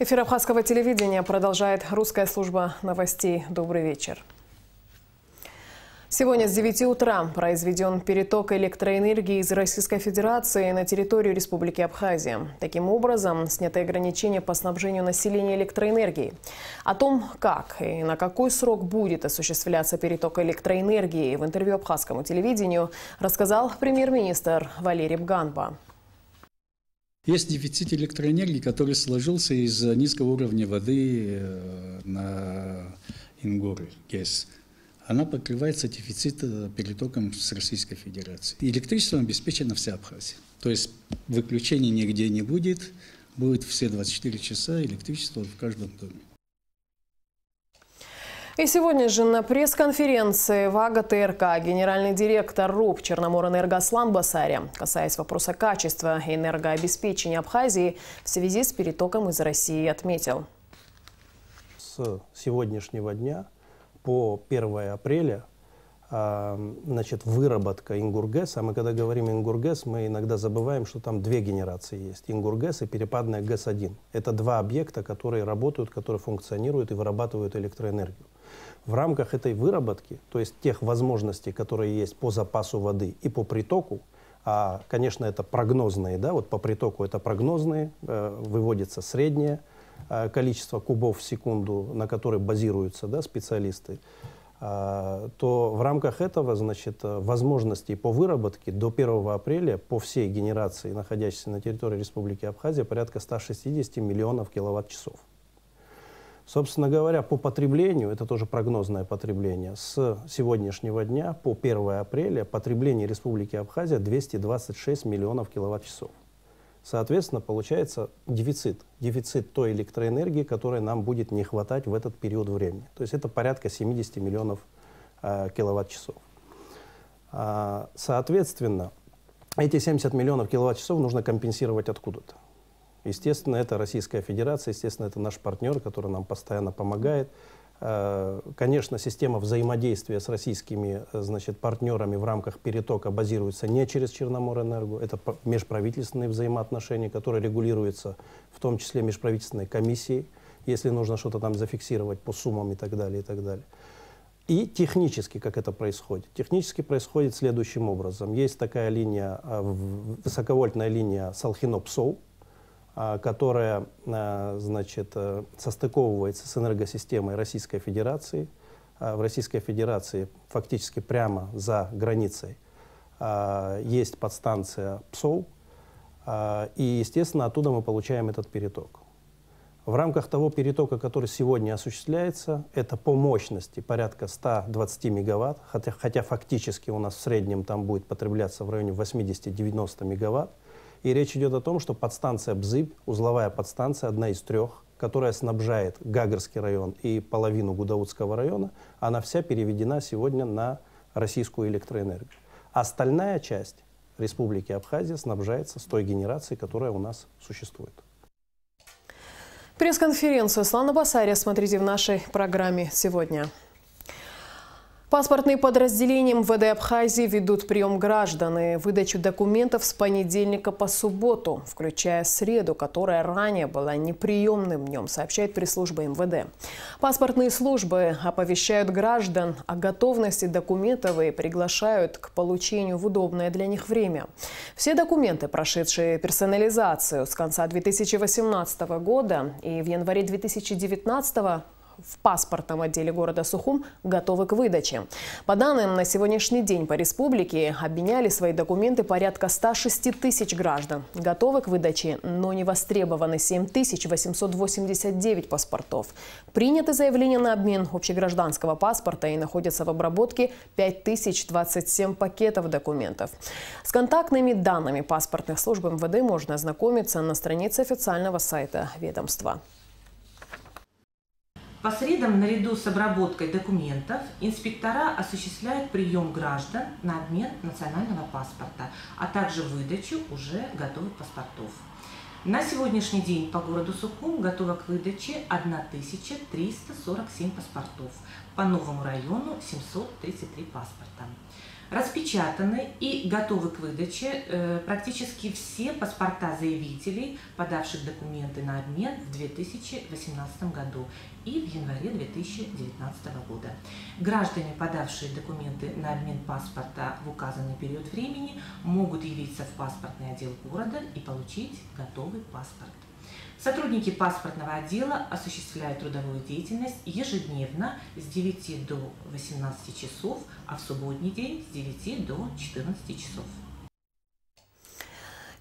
Эфир Абхазского телевидения продолжает русская служба новостей. Добрый вечер. Сегодня с 9 утра произведен переток электроэнергии из Российской Федерации на территорию Республики Абхазия. Таким образом, сняты ограничения по снабжению населения электроэнергией. О том, как и на какой срок будет осуществляться переток электроэнергии, в интервью Абхазскому телевидению рассказал премьер-министр Валерий Бганба. Есть дефицит электроэнергии, который сложился из низкого уровня воды на Ингуре, ГЭС. Она покрывается дефицитом перетоком с Российской Федерации. Электричеством обеспечена вся Абхазия. То есть выключений нигде не будет. Будет все 24 часа электричество в каждом доме. И сегодня же на пресс-конференции в АГТРК генеральный директор РУП «Черноморэнерго» Аслан Басария, касаясь вопроса качества энергообеспечения Абхазии в связи с перетоком из России, отметил. С сегодняшнего дня по 1 апреля выработка Ингургэс, а мы когда говорим Ингургэс, мы иногда забываем, что там две генерации есть. Ингургэс и перепадная ГЭС-1. Это два объекта, которые работают, которые функционируют и вырабатывают электроэнергию. В рамках этой выработки, то есть тех возможностей, которые есть по запасу воды и по притоку, конечно, это прогнозные, да, вот по притоку это прогнозные, выводится среднее количество кубов в секунду, на которые базируются, да, специалисты, то в рамках этого, возможностей по выработке до 1 апреля по всей генерации, находящейся на территории Республики Абхазия, порядка 160 миллионов киловатт-часов. Собственно говоря, по потреблению, это тоже прогнозное потребление, с сегодняшнего дня по 1 апреля потребление Республики Абхазия 226 миллионов киловатт-часов. Соответственно, получается дефицит той электроэнергии, которой нам будет не хватать в этот период времени. То есть это порядка 70 миллионов киловатт-часов. Соответственно, эти 70 миллионов киловатт-часов нужно компенсировать откуда-то. Естественно, это Российская Федерация, естественно, это наш партнер, который нам постоянно помогает. Конечно, система взаимодействия с российскими партнерами в рамках перетока базируется не через Черноморэнерго. Это межправительственные взаимоотношения, которые регулируются в том числе межправительственной комиссией, если нужно что-то там зафиксировать по суммам и так далее, и так далее. И технически, как это происходит? Технически происходит следующим образом. Есть такая линия, высоковольтная линия Салхино-Псоу, которая состыковывается с энергосистемой Российской Федерации. В Российской Федерации фактически прямо за границей есть подстанция ПСОУ, и, естественно, оттуда мы получаем этот переток. В рамках того перетока, который сегодня осуществляется, это по мощности порядка 120 мегаватт, хотя фактически у нас в среднем там будет потребляться в районе 80-90 мегаватт. И речь идет о том, что подстанция Бзыб, узловая подстанция, одна из трех, которая снабжает Гагарский район и половину Гудаутского района, она вся переведена сегодня на российскую электроэнергию. Остальная часть Республики Абхазия снабжается с той генерацией, которая у нас существует. Пресс-конференцию Аслана Басария смотрите в нашей программе сегодня. Паспортные подразделения МВД Абхазии ведут прием граждан и выдачу документов с понедельника по субботу, включая среду, которая ранее была неприемным днем, сообщает пресс-служба МВД. Паспортные службы оповещают граждан о готовности документов и приглашают к получению в удобное для них время. Все документы, прошедшие персонализацию с конца 2018 года и в январе 2019 года, в паспортном отделе города Сухум готовы к выдаче. По данным, на сегодняшний день по республике обменяли свои документы порядка 106 тысяч граждан. Готовы к выдаче, но не востребованы 7889 паспортов. Приняты заявления на обмен общегражданского паспорта и находятся в обработке 5027 пакетов документов. С контактными данными паспортных служб МВД можно ознакомиться на странице официального сайта ведомства. По средам, наряду с обработкой документов, инспектора осуществляют прием граждан на обмен национального паспорта, а также выдачу уже готовых паспортов. На сегодняшний день по городу Сухум готово к выдаче 1347 паспортов, по новому району 733 паспорта. Распечатаны и готовы к выдаче практически все паспорта заявителей, подавших документы на обмен в 2018 году и в январе 2019 года. Граждане, подавшие документы на обмен паспорта в указанный период времени, могут явиться в паспортный отдел города и получить готовый паспорт. Сотрудники паспортного отдела осуществляют трудовую деятельность ежедневно с 9 до 18 часов, а в субботний день с 9 до 14 часов.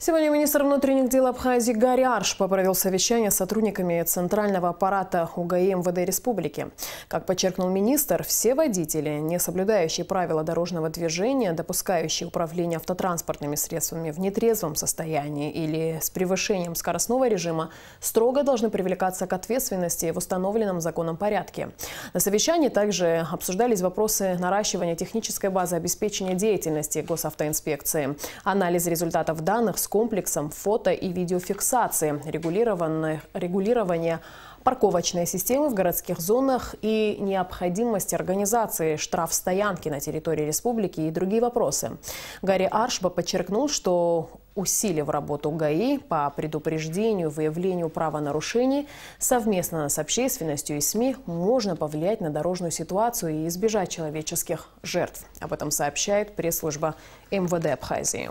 Сегодня министр внутренних дел Абхазии Гари Аршпа провел совещание с сотрудниками центрального аппарата УГАИ МВД Республики. Как подчеркнул министр, все водители, не соблюдающие правила дорожного движения, допускающие управление автотранспортными средствами в нетрезвом состоянии или с превышением скоростного режима, строго должны привлекаться к ответственности в установленном законом порядке. На совещании также обсуждались вопросы наращивания технической базы обеспечения деятельности госавтоинспекции, анализ результатов данных с комплексом фото- и видеофиксации, регулирование парковочной системы в городских зонах и необходимость организации штрафстоянки на территории республики и другие вопросы. Гари Аршпа подчеркнул, что усилив работу ГАИ по предупреждению, выявлению правонарушений, совместно с общественностью и СМИ можно повлиять на дорожную ситуацию и избежать человеческих жертв. Об этом сообщает пресс-служба МВД Абхазии.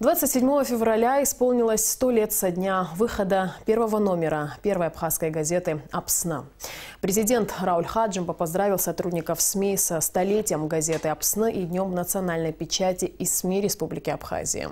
27 февраля исполнилось 100 лет со дня выхода первого номера первой абхазской газеты «Апсна». Президент Рауль Хаджимба поздравил сотрудников СМИ со столетием газеты «Апсна» и Днем национальной печати и СМИ Республики Абхазия.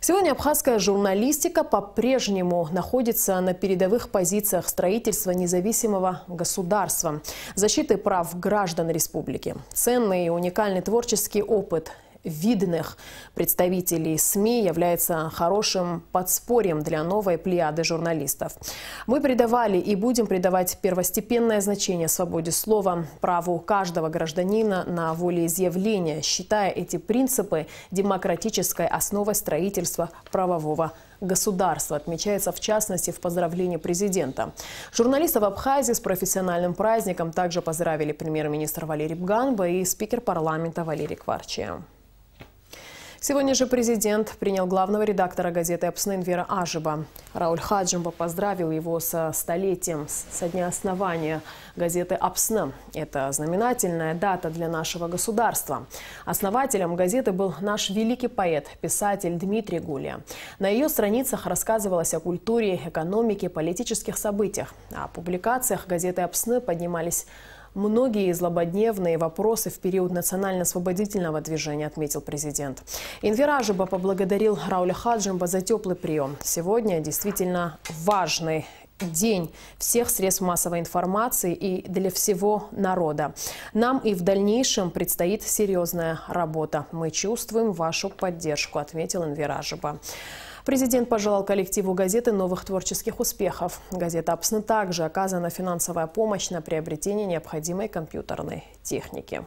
Сегодня абхазская журналистика по-прежнему находится на передовых позициях строительства независимого государства, защиты прав граждан республики. Ценный и уникальный творческий опыт видных представителей СМИ является хорошим подспорьем для новой плеяды журналистов. Мы придавали и будем придавать первостепенное значение свободе слова, праву каждого гражданина на волеизъявление, считая эти принципы демократической основой строительства правового государства, отмечается в частности в поздравлении президента. Журналистов Абхазии с профессиональным праздником также поздравили премьер-министр Валерий Бганба и спикер парламента Валерий Кварчия. Сегодня же президент принял главного редактора газеты «Апсна» Энвера Ажиба. Рауль Хаджимба поздравил его со столетием, со дня основания газеты «Апсна». Это знаменательная дата для нашего государства. Основателем газеты был наш великий поэт, писатель Дмитрий Гулия. На ее страницах рассказывалось о культуре, экономике, политических событиях. О публикациях газеты «Апсна» поднимались многие злободневные вопросы в период национально-освободительного движения, отметил президент. Энвер Ажиба поблагодарил Рауля Хаджимба за теплый прием. Сегодня действительно важный день всех средств массовой информации и для всего народа. Нам и в дальнейшем предстоит серьезная работа. Мы чувствуем вашу поддержку, отметил Энвер Ажиба. Президент пожелал коллективу газеты новых творческих успехов. Газета «Апсна» также оказана финансовая помощь на приобретение необходимой компьютерной техники.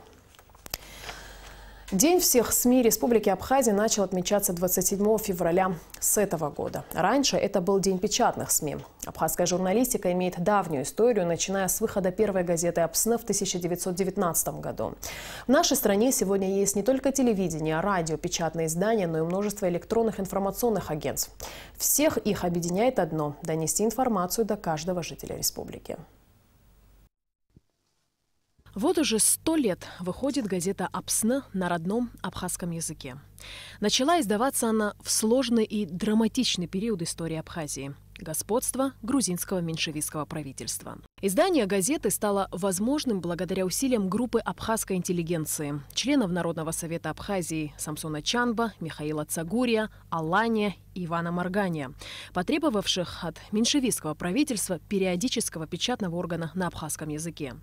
День всех СМИ Республики Абхазия начал отмечаться 27 февраля с этого года. Раньше это был День печатных СМИ. Абхазская журналистика имеет давнюю историю, начиная с выхода первой газеты «Апсна» в 1919 году. В нашей стране сегодня есть не только телевидение, радио, печатные издания, но и множество электронных информационных агентств. Всех их объединяет одно – донести информацию до каждого жителя республики. Вот уже 100 лет выходит газета «Апсна» на родном абхазском языке. Начала издаваться она в сложный и драматичный период истории Абхазии – господства грузинского меньшевистского правительства. Издание газеты стало возможным благодаря усилиям группы абхазской интеллигенции, членов Народного совета Абхазии Самсона Чанба, Михаила Цагурия, Алания и Ивана Маргания, потребовавших от меньшевистского правительства периодического печатного органа на абхазском языке.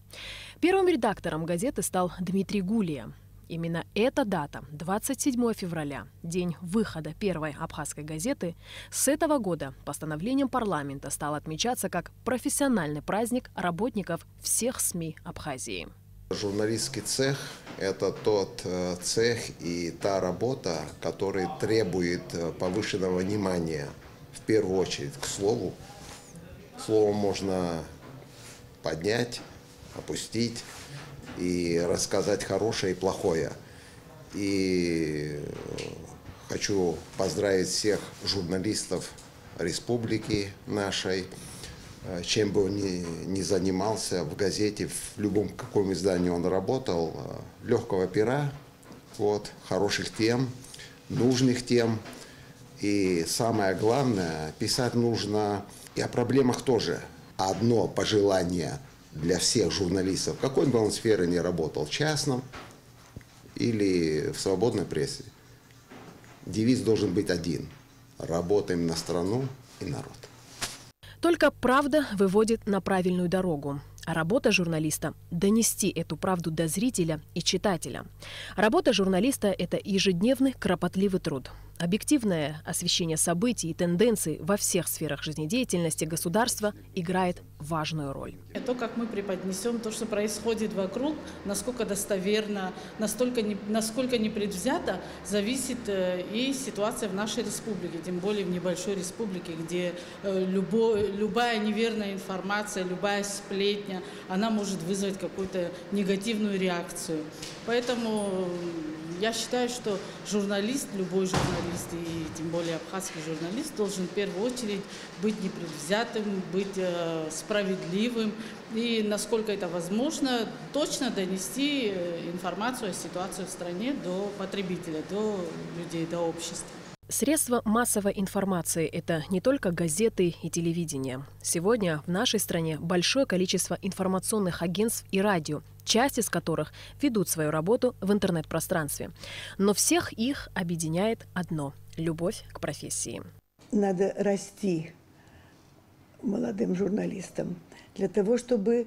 Первым редактором газеты стал Дмитрий Гулия. Именно эта дата, 27 февраля, день выхода первой абхазской газеты, с этого года постановлением парламента стал отмечаться как профессиональный праздник работников всех СМИ Абхазии. Журналистский цех – это тот цех и та работа, которая требует повышенного внимания, в первую очередь, к слову. Слово можно поднять, опустить. и рассказать хорошее и плохое. И хочу поздравить всех журналистов республики нашей, чем бы он ни занимался, в газете, в любом каком издании он работал, легкого пера, вот, хороших тем, нужных тем. И самое главное, писать нужно и о проблемах тоже. Одно пожелание для всех журналистов, в какой бы он сфере ни работал, в частном или в свободной прессе, девиз должен быть один: работаем на страну и народ. Только правда выводит на правильную дорогу. А работа журналиста – донести эту правду до зрителя и читателя. Работа журналиста – это ежедневный кропотливый труд. Объективное освещение событий и тенденций во всех сферах жизнедеятельности государства играет важную роль. То, как мы преподнесем то, что происходит вокруг, насколько достоверно, насколько непредвзято, зависит и ситуация в нашей республике, тем более в небольшой республике, где любая неверная информация, любая сплетня, она может вызвать какую-то негативную реакцию. Поэтому я считаю, что журналист, любой журналист, и тем более абхазский журналист, должен в первую очередь быть непредвзятым, быть справедливым и, насколько это возможно, точно донести информацию о ситуации в стране до потребителя, до людей, до общества. Средства массовой информации – это не только газеты и телевидение. Сегодня в нашей стране большое количество информационных агентств и радио, часть из которых ведут свою работу в интернет-пространстве. Но всех их объединяет одно – любовь к профессии. Надо расти молодым журналистам для того, чтобы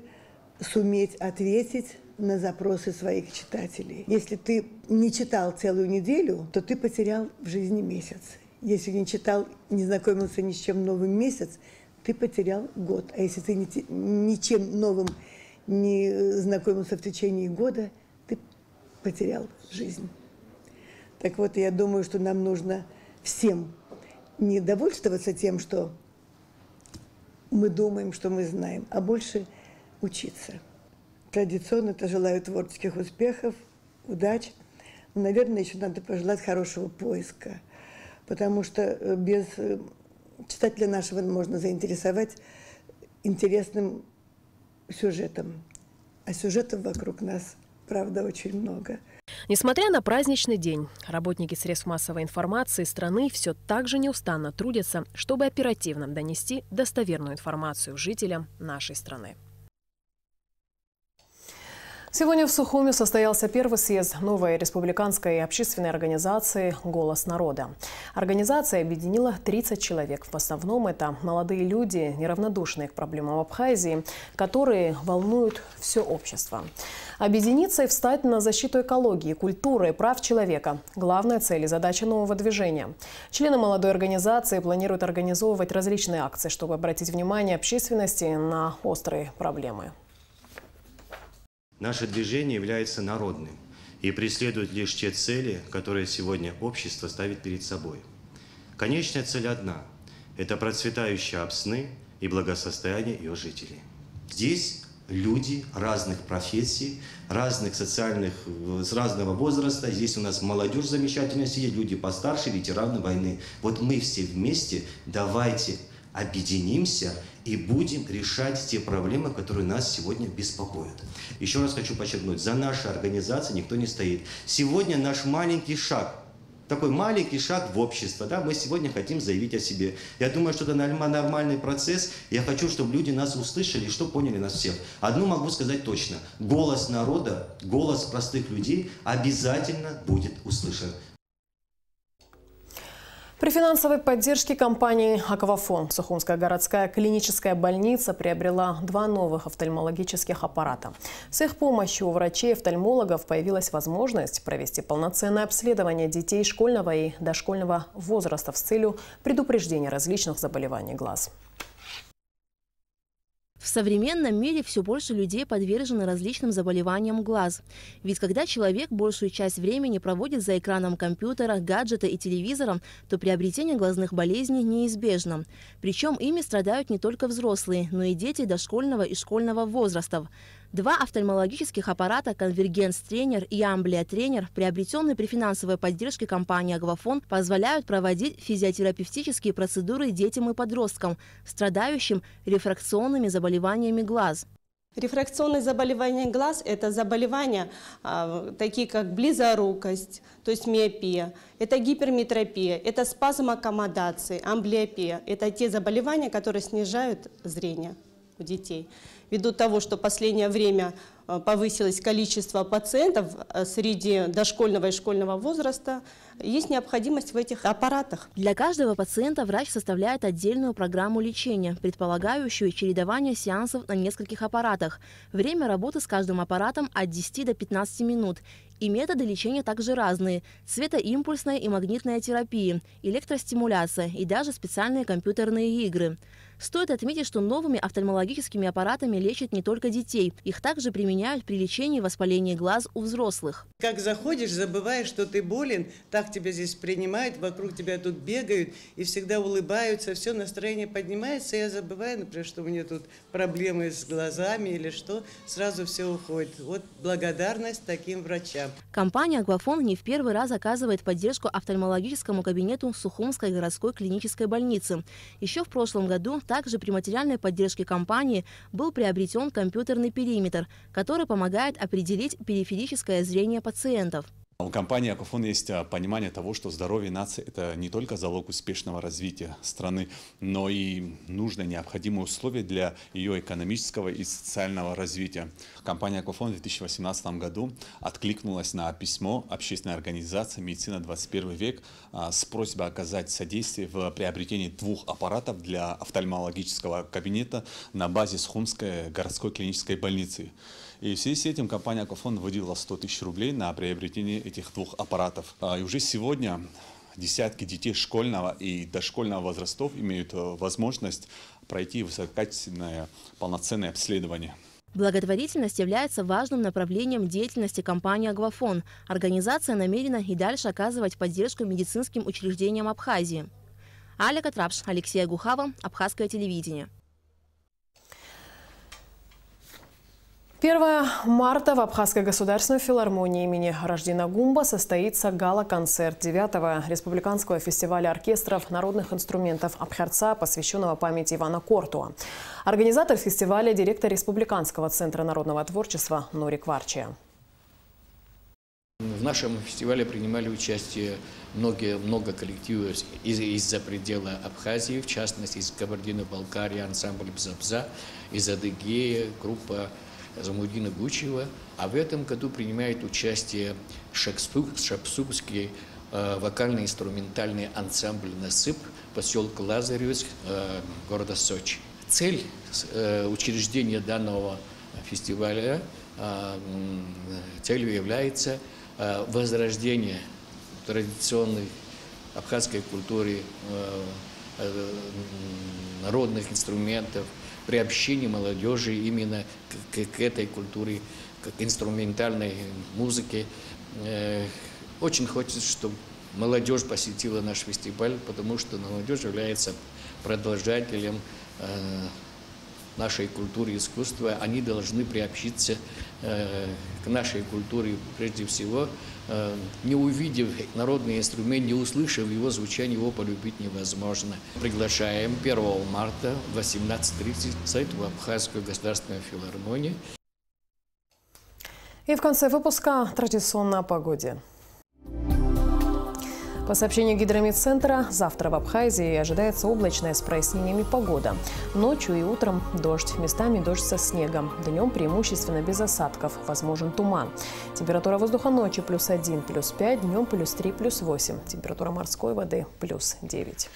суметь ответить на запросы своих читателей. Если ты не читал целую неделю, то ты потерял в жизни месяц. Если не читал, не знакомился ни с чем новым месяц, ты потерял год. А если ты ничем новым не знакомился в течение года, ты потерял жизнь. Так вот, я думаю, что нам нужно всем не довольствоваться тем, что мы думаем, что мы знаем, а больше учиться. Традиционно это желаю творческих успехов, удач. Но, наверное, еще надо пожелать хорошего поиска, потому что без читателя нашего можно заинтересовать интересным сюжетом. А сюжетов вокруг нас, правда, очень много. Несмотря на праздничный день, работники средств массовой информации страны все так же неустанно трудятся, чтобы оперативно донести достоверную информацию жителям нашей страны. Сегодня в Сухуме состоялся первый съезд новой республиканской общественной организации «Голос народа». Организация объединила 30 человек. В основном это молодые люди, неравнодушные к проблемам Абхазии, которые волнуют все общество. Объединиться и встать на защиту экологии, культуры и прав человека – главная цель и задача нового движения. Члены молодой организации планируют организовывать различные акции, чтобы обратить внимание общественности на острые проблемы. Наше движение является народным и преследует лишь те цели, которые сегодня общество ставит перед собой. Конечная цель одна – это процветающая Апсны и благосостояние ее жителей. Здесь люди разных профессий, разных социальных, с разного возраста. Здесь у нас молодежь замечательная сидит, люди постарше, ветераны войны. Вот мы все вместе давайте объединимся и будем решать те проблемы, которые нас сегодня беспокоят. Еще раз хочу подчеркнуть, за нашей организацией никто не стоит. Сегодня наш маленький шаг, такой маленький шаг в общество, да, мы сегодня хотим заявить о себе. Я думаю, что это нормальный процесс. Я хочу, чтобы люди нас услышали, что поняли нас всех. Одно могу сказать точно. Голос народа, голос простых людей обязательно будет услышан. При финансовой поддержке компании «Аквафон» Сухумская городская клиническая больница приобрела 2 новых офтальмологических аппарата. С их помощью у врачей и офтальмологов появилась возможность провести полноценное обследование детей школьного и дошкольного возраста с целью предупреждения различных заболеваний глаз. В современном мире все больше людей подвержены различным заболеваниям глаз. Ведь когда человек большую часть времени проводит за экраном компьютера, гаджета и телевизором, то приобретение глазных болезней неизбежно. Причем ими страдают не только взрослые, но и дети дошкольного и школьного возрастов. 2 офтальмологических аппарата «Конвергенс Тренер» и «Амблия Тренер», приобретенные при финансовой поддержке компании «Аквафон», позволяют проводить физиотерапевтические процедуры детям и подросткам, страдающим рефракционными заболеваниями глаз. Рефракционные заболевания глаз – это заболевания, такие как близорукость, то есть миопия, это гиперметропия, это спазм аккомодации, амблиопия. Это те заболевания, которые снижают зрение у детей. Ввиду того, что в последнее время повысилось количество пациентов среди дошкольного и школьного возраста, есть необходимость в этих аппаратах. Для каждого пациента врач составляет отдельную программу лечения, предполагающую чередование сеансов на нескольких аппаратах. Время работы с каждым аппаратом от 10 до 15 минут. И методы лечения также разные – светоимпульсная и магнитная терапия, электростимуляция и даже специальные компьютерные игры. Стоит отметить, что новыми офтальмологическими аппаратами лечат не только детей. Их также применяют при лечении воспаления глаз у взрослых. Как заходишь, забываешь, что ты болен, так тебя здесь принимают, вокруг тебя тут бегают и всегда улыбаются, все, настроение поднимается. Я забываю, например, что у меня тут проблемы с глазами или что, сразу все уходит. Вот благодарность таким врачам. Компания «Аквафон» не в первый раз оказывает поддержку офтальмологическому кабинету Сухумской городской клинической больницы. Еще в прошлом году также при материальной поддержке компании был приобретен компьютерный периметр, который помогает определить периферическое зрение пациентов. У компании «Аквафон» есть понимание того, что здоровье нации – это не только залог успешного развития страны, но и нужные, необходимые условия для ее экономического и социального развития. Компания «Аквафон» в 2018 году откликнулась на письмо общественной организации «Медицина 21 век» с просьбой оказать содействие в приобретении 2 аппаратов для офтальмологического кабинета на базе Сухумской городской клинической больницы. И в связи с этим компания «Аквафон» выделила 100 000 рублей на приобретение этих 2 аппаратов. И уже сегодня десятки детей школьного и дошкольного возрастов имеют возможность пройти высококачественное полноценное обследование. Благотворительность является важным направлением деятельности компании «Аквафон». Организация намерена и дальше оказывать поддержку медицинским учреждениям Абхазии. Аля Катрапш, Алексей Гухава, Абхазское телевидение. 1 марта в Абхазской государственной филармонии имени Раждина Гумба состоится гала-концерт 9-го республиканского фестиваля оркестров народных инструментов Абхарца, посвященного памяти Ивана Кортуа. Организатор фестиваля – директор Республиканского центра народного творчества Нурик Варчия. В нашем фестивале принимали участие много коллективов из-за предела Абхазии, в частности из Кабардино-Балкарии, ансамбль «Бза-Бза», из Адыгеи, группа Замудина Гучева. А в этом году принимает участие Шапсубский вокально-инструментальный ансамбль «Насып», поселка Лазаревск, города Сочи. Цель учреждения данного фестиваля, целью является возрождение традиционной абхазской культуры, народных инструментов, приобщение молодежи именно к этой культуре, к инструментальной музыке. Очень хочется, чтобы молодежь посетила наш фестиваль, потому что молодежь является продолжателем нашей культуры и искусства. Они должны приобщиться к нашей культуре прежде всего. Не увидев народный инструмент, не услышав его звучание, его полюбить невозможно. Приглашаем 1 марта в 18:30 в Абхазскую государственную филармонию. И в конце выпуска традиционно о погоде. По сообщению Гидромедцентра, завтра в Абхазии ожидается облачная с прояснениями погода. Ночью и утром дождь, местами дождь со снегом. Днем преимущественно без осадков, возможен туман. Температура воздуха ночью +1, +5, днем +3, +8. Температура морской воды +9.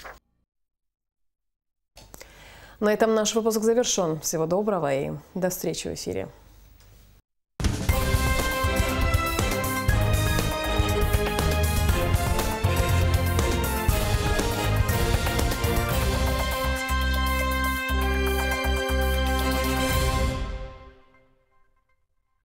На этом наш выпуск завершен. Всего доброго и до встречи в эфире.